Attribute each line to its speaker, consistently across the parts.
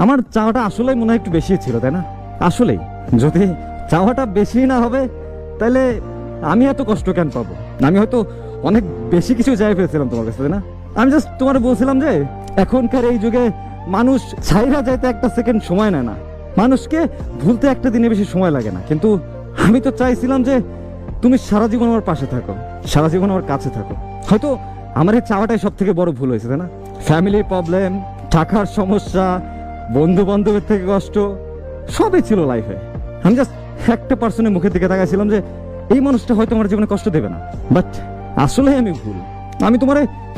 Speaker 1: আমার চাওয়াটা আসলেই মনে হয় একটু বেশি ছিল, তাই না? আসলেই যদি চাওয়াটা বেশি না হবে তাহলে আমি এত কষ্ট কেন পাবো? আমি হয়তো অনেক বেশি কিছু চাই ফেলছিলাম তোমার কাছে, তাই না? আমি জাস্ট তোমার বলছিলাম যে এখনকার এই যুগে মানুষ ছাইরা যাইতে একটা সেকেন্ড সময় নেয় না, মানুষকে ভুলতে একটা দিনে বেশি সময় লাগে না। কিন্তু আমি তো চাইছিলাম যে তুমি সারা জীবন আমার পাশে থাকো, সারা জীবন আমার কাছে থাকো। হয়তো আমার এই চাওয়াটাই সব থেকে বড় ভুল হয়েছে, তাই না? ফ্যামিলির প্রবলেম, টাকার সমস্যা, বন্ধু বান্ধবের থেকে কষ্ট, সবই ছিল লাইফে। আমি জাস্ট একটা পার্সনের মুখের দিকে তাকাইছিলাম যে এই মানুষটা হয়তো আমার জীবনে কষ্ট দেবে না। বাট আসলে আমি ভুল। আমি তোমার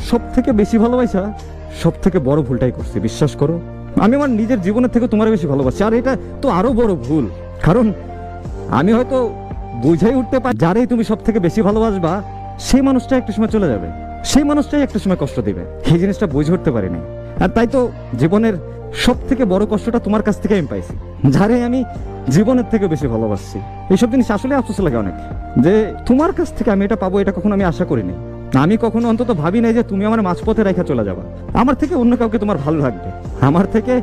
Speaker 1: সব থেকে বেশি ভালোবাসা সব থেকে বড় ভুলটাই করছি, বিশ্বাস করো। আমি আমার নিজের জীবনের থেকে তোমার বেশি ভালোবাসি, আর এটা তো আরো বড় ভুল। কারণ আমি হয়তো বুঝাই উঠতে পারি যারাই তুমি সব থেকে বেশি ভালোবাসবা সেই মানুষটা একটা সময় চলে যাবে, সেই মানুষটাই একটা সময় কষ্ট দিবে। এই জিনিসটা বুঝে উঠতে পারিনি। আর তাই তো জীবনের সব থেকে বড় কষ্টটা তোমার কাছ থেকে আমি পাইছি, যারে আমি জীবনের থেকে বেশি ভালোবাসছি। এইসব জিনিস আসলে আফসোস লাগে অনেক, যে তোমার কাছ থেকে আমি এটা পাবো, এটা কখনো আমি আশা করিনি। আমি কখনো অন্তত ভাবি নাই যে তুমি আমার মাঝপথে রেখে চলে যাবা। আমার থেকে অন্য কাউকে তোমার ভালো লাগবে, আমার থেকে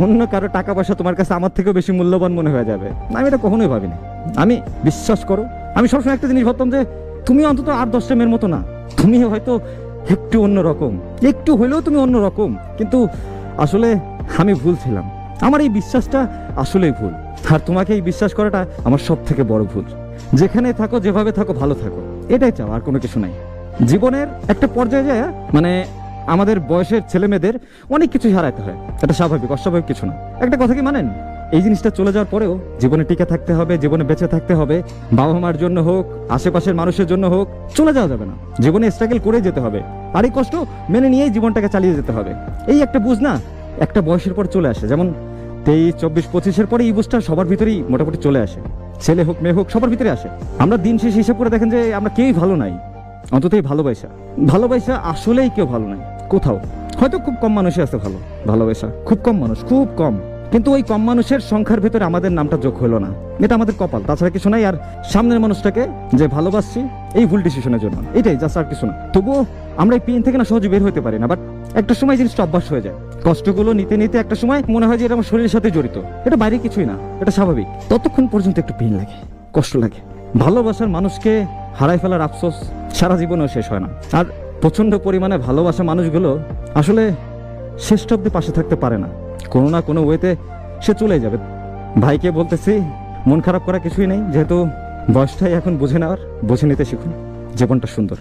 Speaker 1: অন্য কারো টাকা পয়সা তোমার কাছে আমার থেকেও বেশি মূল্যবান মনে হয়ে যাবে। আমি এটা কখনোই ভাবিনি। আমি বিশ্বাস করো, আমি সবসময় একটা জিনিস ভাবতাম যে তুমি অন্তত 8-10টা মেয়ের মতো না, তুমি হয়তো একটু অন্যরকম, একটু হইলেও তুমি অন্যরকম। কিন্তু আসলে আমি ভুল ছিলাম, আমার এই বিশ্বাসটা আসলেই ভুল। আর তোমাকে এই বিশ্বাস করাটা আমার সব থেকে বড় ভুল। যেখানে থাকো, যেভাবে থাকো, ভালো থাকো, এটাই চাও, আর কোনো কিছু নাই। জীবনের একটা পর্যায়ে যায় মানে আমাদের বয়সের ছেলে মেয়েদের অনেক কিছুই হারাতে হয়, এটা স্বাভাবিক, অস্বাভাবিক কিছু না। একটা কথা কি মানেন, এই জিনিসটা চলে যাওয়ার পরেও জীবনে টিকে থাকতে হবে, জীবনে বেঁচে থাকতে হবে। বাবা মার জন্য হোক, আশেপাশের মানুষের জন্য হোক, চলে যাওয়া যাবে না। জীবনে স্ট্রাগল করে যেতে হবে, আর এই কষ্ট মেনে নিয়েই জীবনটাকে চালিয়ে যেতে হবে। এই একটা বুঝ না একটা বয়সের পর চলে আসে, যেমন 23, 24, 25-এর পরে এই বুঝটা সবার ভিতরেই মোটামুটি চলে আসে। ছেলে হোক মেয়ে হোক সবার ভিতরে আসে। আমরা দিন শেষে হিসাব করে দেখেন যে আমরা কেউই ভালো নাই, অন্তত এই ভালোবাসা আসলেই কেউ ভালো নাই কোথাও। হয়তো খুব কম মানুষই আছে ভালো, ভালোবাসা খুব কম মানুষ, খুব কম। কিন্তু ওই কম মানুষের সংখ্যার ভিতরে আমাদের নামটা যোগ হলো না, এটা আমাদের কপাল, তাছাড়া কিছু নাই। আর সামনের মানুষটাকে যে ভালোবাসছি এই ভুল ডিসিশনের জন্য, এটাই জাস্ট, আর কিছু না। তবুও আমরা এই পেন থেকে না সহজে বের হতে পারি না। বাট একটা সময় জিনিসটা অভ্যাস হয়ে যায়, কষ্টগুলো নিতে নিতে একটা সময় মনে হয় যে এটা আমার শরীরের সাথে জড়িত, এটা বাইরে কিছুই না, এটা স্বাভাবিক। ততক্ষণ পর্যন্ত একটু পেন লাগে, কষ্ট লাগে। ভালোবাসার মানুষকে হারাই ফেলার আফসোস সারা জীবনেও শেষ হয় না। আর প্রচন্ড পরিমাণে ভালোবাসা মানুষগুলো আসলে শেষটা অব্দি পাশে থাকতে পারে না, কোনো না কোনো ওয়েতে সে চলে যাবে। ভাইকে বলতেছি, মন খারাপ করা কিছুই নেই, যেহেতু বয়সটাই এখন বুঝে নেওয়ার, বুঝে নিতে শিখুন, জীবনটা সুন্দর।